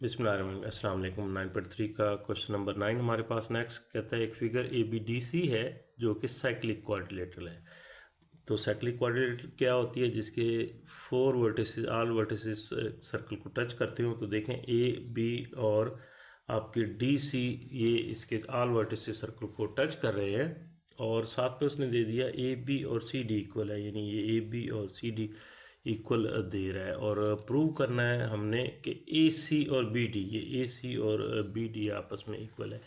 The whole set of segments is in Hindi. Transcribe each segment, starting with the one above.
बिस्मिल्लाहिर्रहमानिर्रहीम। अस्सलाम वालेकुम। 9.3 का क्वेश्चन नंबर 9 हमारे पास नेक्स्ट कहता है एक figure A B D C है जो कि साइक्लिक क्वाड्रिलेटरल है। तो साइक्लिक क्वाड्रिलेटरल क्या होती है? जिसके 4 वर्टिसेस ऑल वर्टिसेस सर्कल को टच करते हो। तो देखें ए बी और आपके डी सी ये इसके ऑल वर्टिसेस सर्कल को टच कर रहे हैं और साथ में उसने दे दिया ए बी और सी डी इक्वल है, यानी ये ए बी और सी डी इक्वल दे रहा है। और प्रूव करना है हमने कि ए सी और बी डी, ये ए सी और बी डी आपस में इक्वल है।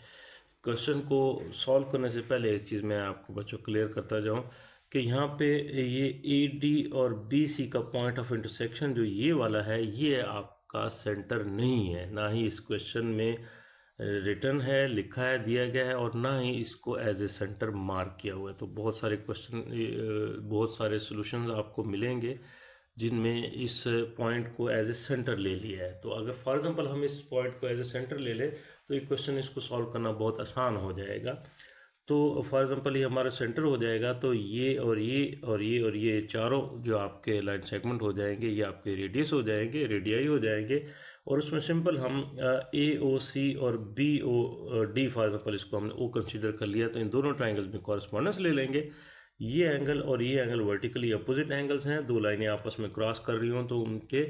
क्वेश्चन को सॉल्व करने से पहले एक चीज़ मैं आपको बच्चों क्लियर करता जाऊं कि यहाँ पे ये ए डी और बी सी का पॉइंट ऑफ इंटरसेक्शन जो ये वाला है ये आपका सेंटर नहीं है, ना ही इस क्वेश्चन में रिटर्न है, लिखा है, दिया गया है, और ना ही इसको एज ए सेंटर मार्क किया हुआ है। तो बहुत सारे क्वेश्चन, बहुत सारे सॉल्यूशंस आपको मिलेंगे जिनमें इस पॉइंट को एज ए सेंटर ले लिया है। तो अगर फॉर एग्जांपल हम इस पॉइंट को एज ए सेंटर ले लें तो ये क्वेश्चन इसको सॉल्व करना बहुत आसान हो जाएगा। तो फॉर एग्जांपल ये हमारा सेंटर हो जाएगा, तो ये और ये और ये और ये चारों जो आपके लाइन सेगमेंट हो जाएंगे ये आपके रेडियस हो जाएंगे, रेडियाई हो जाएंगे। और उसमें सिंपल हम ए ओ सी और B O D for example इसको हमने ओ कंसीडर कर लिया, तो इन दोनों ट्राइंगल्स में कॉरस्पॉन्डेंस ले लेंगे। ये एंगल और ये एंगल वर्टिकली अपोजिट एंगल्स हैं, दो लाइनें आपस में क्रॉस कर रही हों तो उनके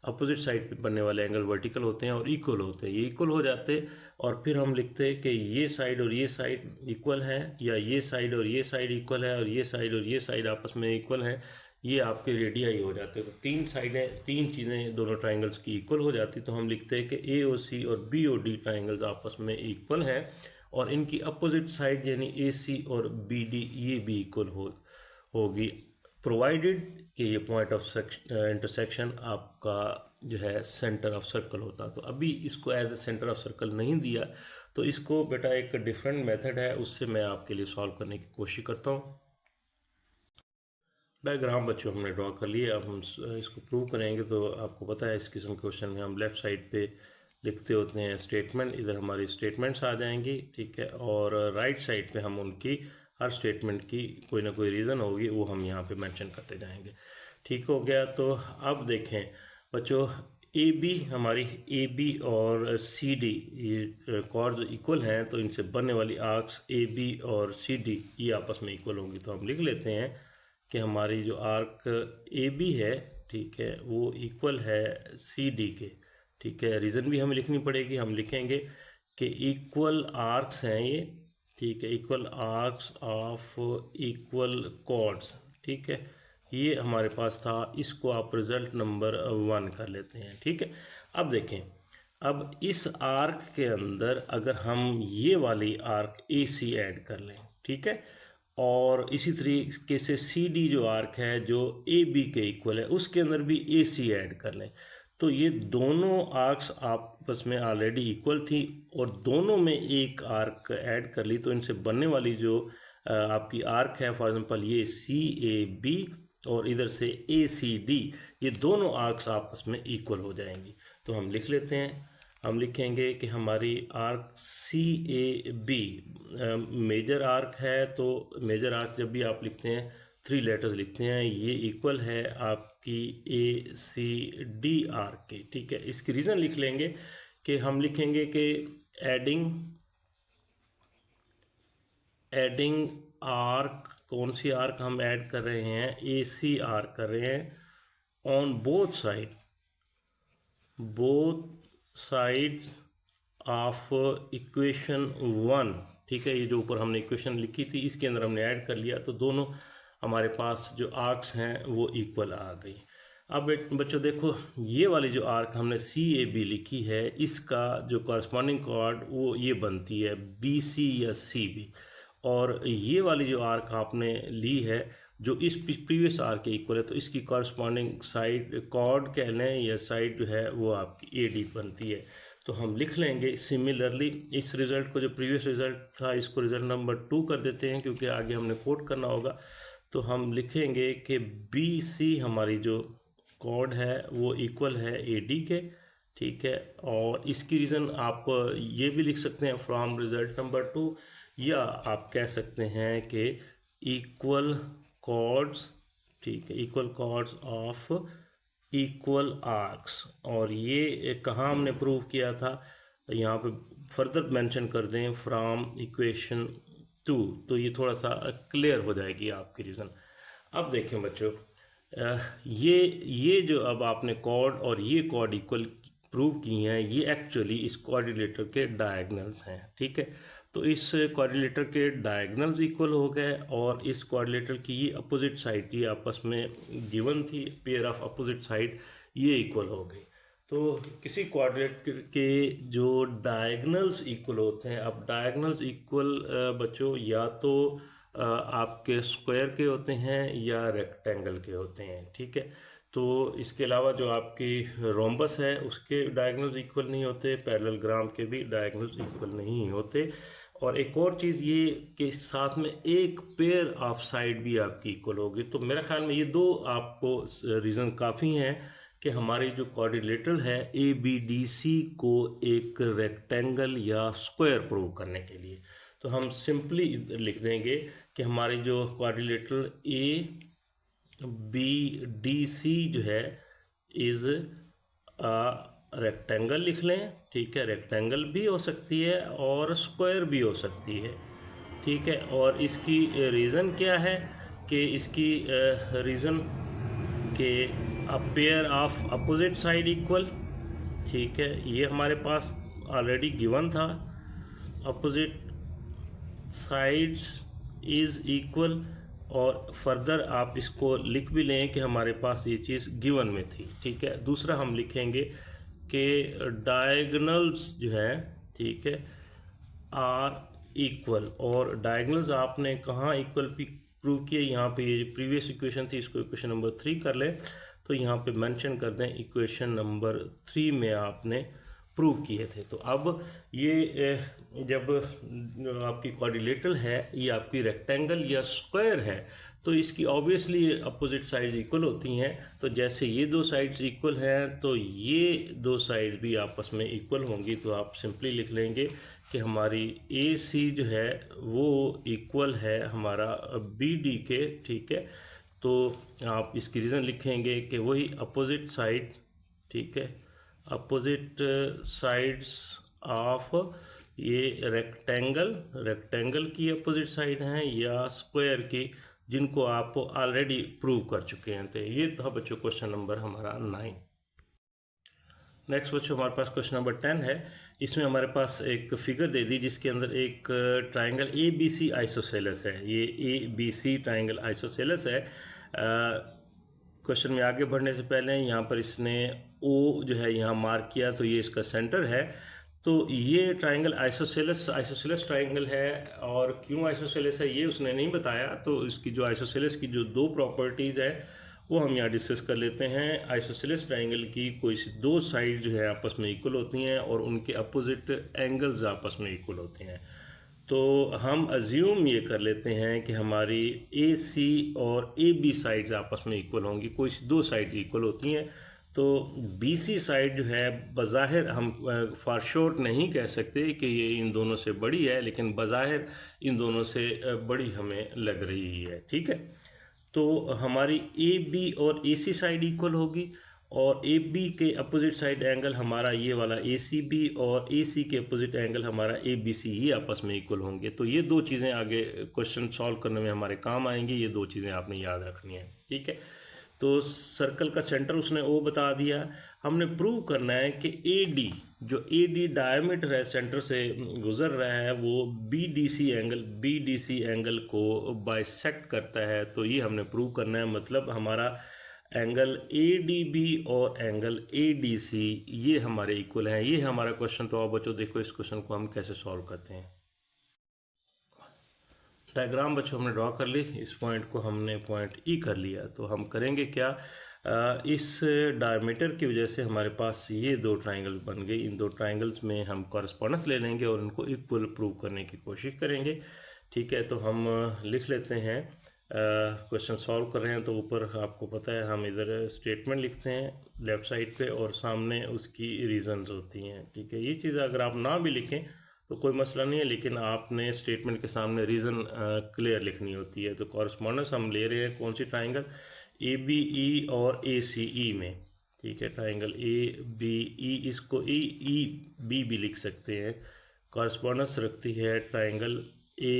अपोजिट साइड पे बनने वाले एंगल वर्टिकल होते हैं और इक्वल होते हैं। ये इक्वल हो जाते और फिर हम लिखते हैं कि ये साइड और ये साइड इक्वल है, या ये साइड और ये साइड इक्वल है, और ये साइड और ये साइड आपस में इक्वल है। ये आपके रेडियाई हो जाते हैं। तो तीन साइडें, तीन चीज़ें दोनों ट्राइंगल्स की इक्वल हो जाती, तो हम लिखते हैं कि ए ओ सी और बी ओ डी ट्राइंगल्स आपस में इक्वल हैं और इनकी अपोजिट साइड यानी ए सी और बी डी ये भी इक्वल होगी, प्रोवाइडेड कि ये पॉइंट ऑफ इंटरसेक्शन आपका जो है सेंटर ऑफ सर्कल होता। तो अभी इसको as a centre of circle नहीं दिया, तो इसको बेटा एक डिफरेंट मेथड है, उससे मैं आपके लिए सॉल्व करने की कोशिश करता हूँ। डायग्राम बच्चों हमने ड्रॉ कर लिए, अब हम इसको प्रूव करेंगे। तो आपको पता है इस किस्म के क्वेश्चन में हम लेफ़्ट साइड पे लिखते होते हैं स्टेटमेंट, इधर हमारी स्टेटमेंट्स आ जाएंगी, ठीक है। और राइट साइड पे हम उनकी हर स्टेटमेंट की कोई ना कोई रीज़न होगी, वो हम यहाँ पे मेंशन करते जाएंगे। ठीक हो गया। तो अब देखें बच्चों, ए बी हमारी ए बी और सी डी ये कॉर्ड इक्वल हैं, तो इनसे बनने वाली आर्क्स ए बी और सी डी ये आपस में इक्वल होंगी। तो हम लिख लेते हैं कि हमारी जो आर्क ए बी है, ठीक है, वो इक्वल है सी डी के, ठीक है। रीज़न भी हमें लिखनी पड़ेगी, हम लिखेंगे कि इक्वल आर्क्स हैं ये, ठीक है, equal arcs of equal chords, ठीक है। ये हमारे पास था, इसको आप रिजल्ट नंबर 1 कर लेते हैं, ठीक है। अब देखें, अब इस आर्क के अंदर अगर हम ये वाली आर्क ए सी ऐड कर लें, ठीक है, और इसी तरीके से सी डी जो आर्क है जो ए बी के इक्वल है उसके अंदर भी ए सी ऐड कर लें, तो ये दोनों आर्क्स आपस में ऑलरेडी इक्वल थी और दोनों में एक आर्क ऐड कर ली, तो इनसे बनने वाली जो आपकी आर्क है, फॉर एग्जांपल ये सी ए बी और इधर से ए सी डी, ये दोनों आर्क्स आपस में इक्वल हो जाएंगी। तो हम लिख लेते हैं, हम लिखेंगे कि हमारी arc C A B major arc है। तो मेजर आर्क जब भी आप लिखते हैं 3 लेटर्स लिखते हैं, ये इक्वल है आपकी ए सी डी आर्क की, ठीक है। इसकी रीज़न लिख लेंगे कि हम लिखेंगे कि एडिंग आर्क, कौन सी आर्क हम ऐड कर रहे हैं? ए सी आर्क कर रहे हैं on both sides of equation 1, ठीक है। ये जो ऊपर हमने इक्वेशन लिखी थी इसके अंदर हमने ऐड कर लिया, तो दोनों हमारे पास जो आर्क्स हैं वो इक्वल आ गई। अब बच्चों देखो, ये वाली जो आर्क हमने सी ए बी लिखी है, इसका जो कॉरस्पॉन्डिंग कॉर्ड वो ये बनती है बी सी या सी बी, और ये वाली जो आर्क आपने ली है जो इस प्रीवियस आर्क के इक्वल है, तो इसकी कॉरस्पॉन्डिंग साइड कॉर्ड कह लें या साइड जो है वो आपकी ए डी बनती है। तो हम लिख लेंगे सिमिलरली इस रिज़ल्ट को, जो प्रीवियस रिज़ल्ट था इसको रिज़ल्ट नंबर 2 कर देते हैं क्योंकि आगे हमने कोट करना होगा। तो हम लिखेंगे कि बी सी हमारी जो कॉर्ड है वो इक्वल है ए डी के, ठीक है। और इसकी रीज़न आप ये भी लिख सकते हैं फ्रॉम रिज़ल्ट नंबर 2, या आप कह सकते हैं कि इक्वल कॉर्ड्स, ठीक है, equal chords of equal arcs. और ये कहाँ हमने प्रूव किया था, यहाँ पे फर्दर मेंशन कर दें फ्रॉम इक्वेशन 2, तो ये थोड़ा सा क्लियर हो जाएगी आपकी रीज़न। अब देखें बच्चों, ये जो अब आपने कॉर्ड और ये कॉर्ड इक्वल प्रूव की हैं, ये एक्चुअली इस क्वाड्रिलेटर के डायगनल्स हैं, ठीक है। तो इस क्वाड्रिलेटर के डायगनल्स इक्वल हो गए और इस क्वाड्रिलेटर की ये अपोजिट साइड थी, आपस में गिवन थी पेयर ऑफ अपोजिट साइड, ये इक्वल हो गई। तो किसी क्वाड्रिलेटर के जो डायगनल्स इक्वल होते हैं, अब डायगनल्स इक्वल बच्चों या तो आपके स्क्वायर के होते हैं या रेक्टेंगल के होते हैं, ठीक है। तो इसके अलावा जो आपकी रोम्बस है उसके डायगनल्स इक्वल नहीं होते, पैरेललोग्राम के भी डायगनल्स इक्वल नहीं होते। और एक और चीज़ ये कि साथ में एक पेयर ऑफ साइड भी आपकी इक्वल होगी। तो मेरे ख्याल में ये दो आपको रीज़न काफ़ी हैं कि हमारी जो क्वाड्रिलेटरल है ABDC को एक रेक्टेंगल या स्क्वायर प्रूव करने के लिए। तो हम सिंपली लिख देंगे कि हमारी जो क्वाड्रिलेटरल ABDC जो है इज़ रेक्टेंगल लिख लें, ठीक है। रेक्टेंगल भी हो सकती है और स्क्वायर भी हो सकती है, ठीक है। और इसकी रीज़न क्या है कि इसकी रीज़न के a pair of opposite side equal, ठीक है। ये हमारे पास ऑलरेडी गिवन था, अपोजिट साइड्स इज़ इक्वल। और फर्दर आप इसको लिख भी लें कि हमारे पास ये चीज़ गिवन में थी, ठीक है। दूसरा हम लिखेंगे कि डायगनल्स जो है, ठीक है, आर इक्वल। और डायगनल्स आपने कहाँ इक्वल प्रूव किए, यहाँ पे ये प्रीवियस इक्वेशन थी, इसको इक्वेशन नंबर 3 कर लें। तो यहाँ पे मेंशन कर दें इक्वेशन नंबर 3 में आपने प्रूव किए थे। तो अब ये जब आपकी क्वाड्रिलेटरल है, ये आपकी रेक्टेंगल या स्क्वायर है, तो इसकी ऑब्वियसली अपोजिट साइड्स इक्वल होती हैं। तो जैसे ये दो साइड्स इक्वल हैं तो ये दो साइड्स भी आपस में इक्वल होंगी। तो आप सिंपली लिख लेंगे कि हमारी AC जो है वो इक्वल है हमारा BD के, ठीक है। तो आप इसकी रीज़न लिखेंगे कि वही अपोजिट साइड, ठीक है, अपोजिट साइड्स ऑफ ये रेक्टेंगल की अपोजिट साइड हैं या स्क्वायर की, जिनको आप ऑलरेडी प्रूव कर चुके हैं। तो ये था बच्चों क्वेश्चन नंबर हमारा 9। नेक्स्ट बच्चों हमारे पास क्वेश्चन नंबर 10 है। इसमें हमारे पास एक फिगर दे दी जिसके अंदर एक ट्राइंगल ABC आइसोसेलेस है। ये ABC ट्राइंगल आइसोसेलेस है। क्वेश्चन में आगे बढ़ने से पहले यहाँ पर इसने O जो है यहाँ मार्क किया, तो ये इसका सेंटर है। तो ये ट्राइंगल आइसोसेलेस ट्राइंगल है। और क्यों आइसोसेलेस है ये उसने नहीं बताया। तो इसकी जो आइसोसेलेस की जो दो प्रॉपर्टीज़ है वो हम यहाँ डिस्कस कर लेते हैं। आइसोसेलेस ट्राइंगल की कोई दो साइड जो है आपस में इक्वल होती हैं और उनके अपोजिट एंगल्स आपस में इक्वल होते हैं। तो हम अज्यूम ये कर लेते हैं कि हमारी AC और AB साइड्स आपस में इक्वल होंगी, कोई दो साइड इक्वल होती हैं। तो BC साइड जो है बज़ाहिर हम फॉर श्योर नहीं कह सकते कि ये इन दोनों से बड़ी है, लेकिन बज़ाहिर इन दोनों से बड़ी हमें लग रही है, ठीक है। तो हमारी AB और AC साइड इक्वल होगी और AB के अपोजिट साइड एंगल हमारा ये वाला ACB और AC के अपोजिट एंगल हमारा ABC ही आपस में इक्वल होंगे। तो ये दो चीज़ें आगे क्वेश्चन सॉल्व करने में हमारे काम आएंगी। ये दो चीज़ें आपने याद रखनी है, ठीक है। तो सर्कल का सेंटर उसने O बता दिया। हमने प्रूव करना है कि AD डायमीटर है, सेंटर से गुजर रहा है, वो BDC एंगल को बाइसेक्ट करता है। तो ये हमने प्रूव करना है। मतलब हमारा एंगल ADB और एंगल ADC ये हमारे इक्वल हैं। ये हमारा क्वेश्चन। तो आप बच्चों देखो इस क्वेश्चन को हम कैसे सॉल्व करते हैं। डायग्राम बच्चों हमने ड्रॉ कर ली, इस पॉइंट को हमने पॉइंट E कर लिया। तो हम करेंगे क्या, इस डायमीटर की वजह से हमारे पास ये दो ट्राइंगल बन गई। इन दो ट्राइंगल्स में हम कॉरस्पॉन्डेंस ले लेंगे और इनको इक्वल प्रूव करने की कोशिश करेंगे, ठीक है। तो हम लिख लेते हैं, क्वेश्चन सॉल्व कर रहे हैं तो ऊपर आपको पता है हम इधर स्टेटमेंट लिखते हैं लेफ़्ट साइड पे और सामने उसकी रीज़न्स होती हैं, ठीक है। ये चीज़ अगर आप ना भी लिखें तो कोई मसला नहीं है, लेकिन आपने स्टेटमेंट के सामने रीज़न क्लियर लिखनी होती है। तो कॉरस्पॉन्डेंस हम ले रहे हैं कौन सी ट्राइंगल, ABE और ACE में, ठीक है, ट्राइंगल ए बी ई, इसको ई ई बी भी लिख सकते हैं, कॉरस्पॉन्डेंस रखती है ट्राइंगल ए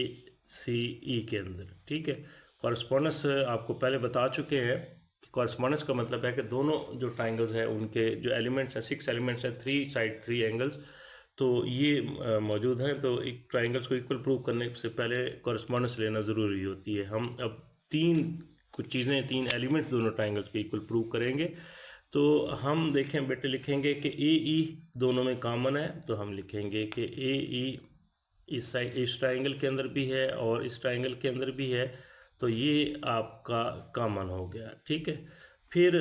सी ई के अंदर। ठीक है, कॉरस्पॉन्डेंस आपको पहले बता चुके हैं। कॉरस्पॉन्डेंस का मतलब है कि दोनों जो ट्राइंगल्स हैं उनके जो एलिमेंट्स हैं, 6 एलिमेंट्स हैं, 3 साइड 3 एंगल्स, तो ये मौजूद हैं। तो एक ट्राइंगल्स को इक्वल प्रूव करने से पहले कॉरस्पॉन्डेंस लेना ज़रूरी होती है। हम अब कुछ चीज़ें, 3 एलिमेंट्स दोनों ट्राइंगल्स के इक्वल प्रूव करेंगे। तो हम देखें बेटे, लिखेंगे कि ए ई दोनों में कॉमन है, तो हम लिखेंगे कि ए ई इस ट्राइंगल के अंदर भी है और इस ट्राइंगल के अंदर भी है, तो ये आपका कॉमन हो गया। ठीक है, फिर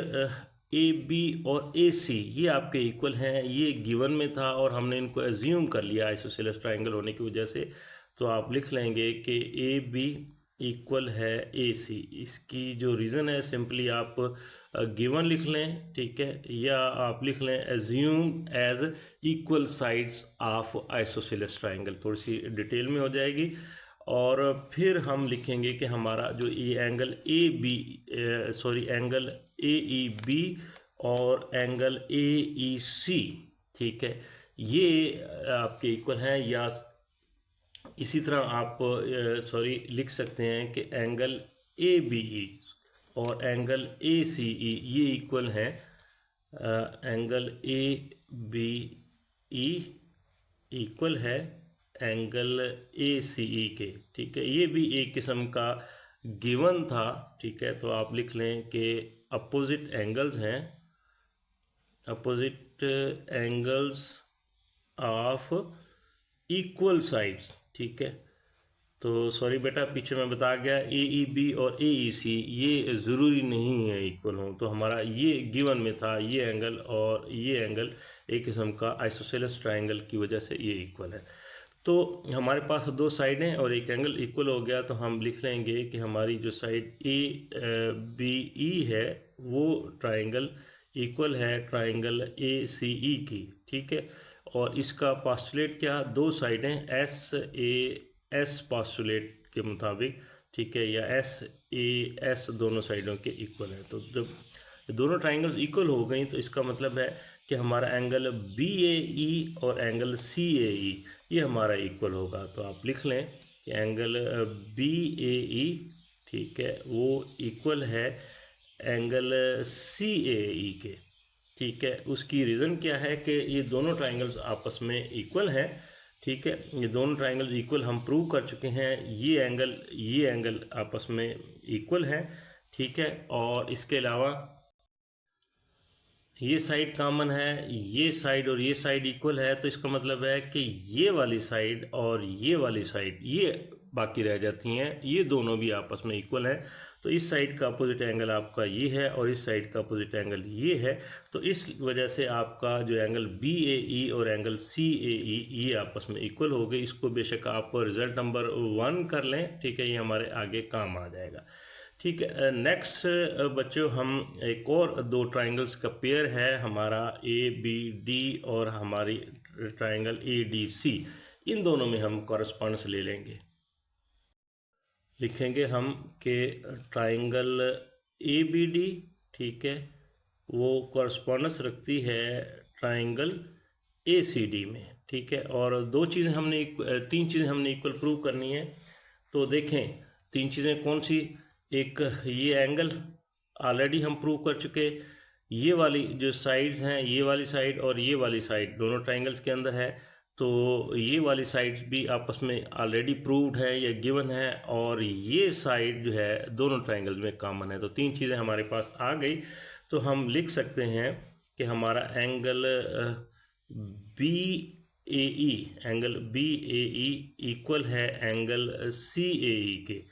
ए बी और ए सी ये आपके इक्वल हैं, ये गिवन में था और हमने इनको एज्यूम कर लिया आइसोसेलेस ट्राइंगल होने की वजह से। तो आप लिख लेंगे कि ए बी इक्वल है ए सी। इसकी जो रीज़न है, सिंपली आप गिवन लिख लें, ठीक है, या आप लिख लें assume as equal sides of isosceles triangle, थोड़ी सी डिटेल में हो जाएगी। और फिर हम लिखेंगे कि हमारा जो ये angle A B angle A E B और एंगल ए ई सी, ठीक है, ये आपके इक्वल हैं। या इसी तरह आप लिख सकते हैं कि एंगल ए बी ई और एंगल ए सी ई ये इक्वल हैं angle A B E equal है एंगल ए सी ई के। ठीक है, ये भी एक किस्म का गिवन था। ठीक है, तो आप लिख लें कि अपोजिट एंगल्स हैं, opposite angles of equal sides. ठीक है, तो सॉरी बेटा, पीछे मैं बता गया, ए ई बी और ए ई सी ये ज़रूरी नहीं है इक्वल हो, तो हमारा ये गिवन में था, ये एंगल और ये एंगल एक किस्म का आइसोसेलेस ट्राइंगल की वजह से ये इक्वल है। तो हमारे पास 2 साइड हैं और एक एंगल इक्वल हो गया, तो हम लिख लेंगे कि हमारी जो साइड ए बी ई है वो ट्राइंगल इक्वल है ट्राइंगल ए सी ई की। ठीक है, और इसका पास्टुलेट क्या, 2 साइडें एस ए एस पास्टुलेट के मुताबिक, ठीक है, या एस ए एस दोनों साइडों के इक्वल है। तो जब दोनों ट्राइंगल्स इक्वल हो गई तो इसका मतलब है कि हमारा एंगल बी ए ई और एंगल सी ए ई ये हमारा इक्वल होगा। तो आप लिख लें कि एंगल बी ए ई, ठीक है, वो इक्वल है एंगल सी ए ई के। ठीक है, उसकी रीज़न क्या है कि ये दोनों ट्राइंगल्स आपस में इक्वल हैं। ठीक है, ये दोनों ट्राइंगल्स इक्वल हम प्रूव कर चुके हैं, ये एंगल आपस में इक्वल है। ठीक है, और इसके अलावा ये साइड कॉमन है, ये साइड और ये साइड इक्वल है, तो इसका मतलब है कि ये वाली साइड और ये वाली साइड ये बाकी रह जाती हैं, ये दोनों भी आपस में इक्वल हैं। तो इस साइड का अपोजिट एंगल आपका ये है और इस साइड का अपोजिट एंगल ये है, तो इस वजह से आपका जो एंगल बी ए ई और एंगल सी ए ई ये आपस में इक्वल हो गए। इसको बेशक आप रिजल्ट नंबर 1 कर लें, ठीक है, ये हमारे आगे काम आ जाएगा। ठीक है, नेक्स्ट बच्चों हम एक और 2 ट्राइंगल्स का पेयर है हमारा ए बी डी और हमारी ट्राइंगल ए डी सी, इन दोनों में हम कॉरस्पॉन्डेंस ले लेंगे। लिखेंगे हम कि ट्राइंगल ए बी डी, ठीक है, वो कॉरस्पॉन्डेंस रखती है ट्राइंगल ए सी डी में। ठीक है, और 3 चीज़ें हमने इक्वल प्रूव करनी है। तो देखें 3 चीज़ें कौन सी, एक ये एंगल ऑलरेडी हम प्रूव कर चुके, ये वाली जो साइड्स हैं, ये वाली साइड और ये वाली साइड दोनों ट्राइंगल्स के अंदर है, तो ये वाली साइड्स भी आपस में ऑलरेडी प्रूव्ड है या गिवन है, और ये साइड जो है दोनों ट्राइंगल्स में कॉमन है। तो 3 चीज़ें हमारे पास आ गई। तो हम लिख सकते हैं कि हमारा एंगल बी ए ई, एंगल बी ए ई इक्वल है एंगल सी ए ई के।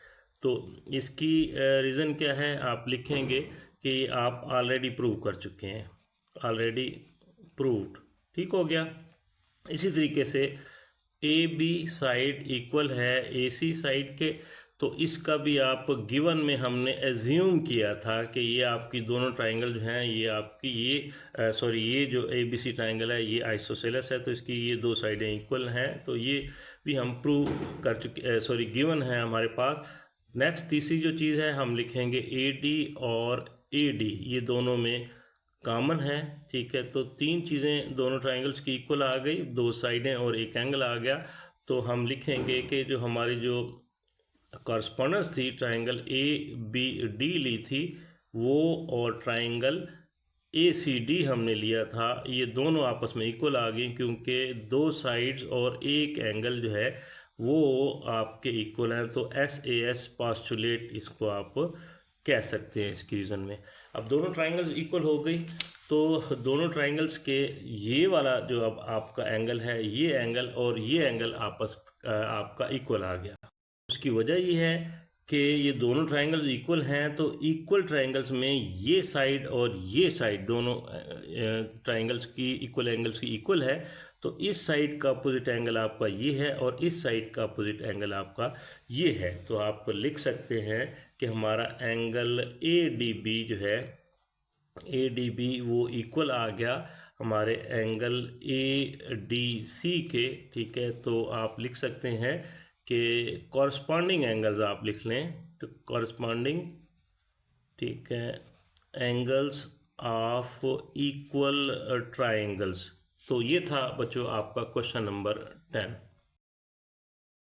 तो इसकी रीज़न क्या है, आप लिखेंगे कि आप ऑलरेडी प्रूव कर चुके हैं, ऑलरेडी प्रूव्ड। ठीक हो गया। इसी तरीके से ए बी साइड इक्वल है ए सी साइड के, तो इसका भी आप गिवन में हमने एज्यूम किया था कि ये आपकी दोनों ट्राइंगल जो हैं, ये आपकी ये जो ए बी सी ट्राइंगल है ये आइसोसेलेस है, तो इसकी ये 2 साइडें इक्वल हैं। तो ये भी हम प्रूव कर चुके, गिवन है हमारे पास। नेक्स्ट तीसरी जो चीज़ है, हम लिखेंगे ए डी और ए डी ये दोनों में कॉमन है, ठीक है। तो तीन चीज़ें दोनों ट्राइंगल्स की इक्वल आ गई, दो साइडें और एक एंगल आ गया। तो हम लिखेंगे कि जो हमारी जो कॉरस्पॉन्डेंस थी ट्राइंगल ए बी डी ली थी वो, और ट्राइंगल ए सी डी हमने लिया था, ये दोनों आपस में इक्वल आ गई क्योंकि दो साइड्स और एक एंगल जो है वो आपके इक्वल हैं। तो SAS पोस्टुलेट इसको आप कह सकते हैं इसकी रीज़न में। अब दोनों ट्राइंगल्स इक्वल हो गई, तो दोनों ट्राइंगल्स के ये वाला जो अब आपका एंगल है, ये एंगल और ये एंगल आपका इक्वल आ गया। उसकी वजह ये है कि ये दोनों ट्राइंगल्स इक्वल हैं, तो इक्वल ट्राइंगल्स में ये साइड और ये साइड दोनों ट्राइंगल्स की इक्वल एंगल्स की इक्वल है। तो इस साइड का अपोजिट एंगल आपका ये है और इस साइड का अपोजिट एंगल आपका ये है। तो आप लिख सकते हैं कि हमारा एंगल ADB जो है, ADB वो इक्वल आ गया हमारे एंगल ADC के, ठीक है। तो आप लिख सकते हैं कि कॉरस्पॉन्डिंग एंगल्स आप लिख लें, तो कॉरस्पॉन्डिंग, ठीक है, एंगल्स ऑफ इक्वल ट्राइंगल्स। तो ये था बच्चों आपका क्वेश्चन नंबर 10।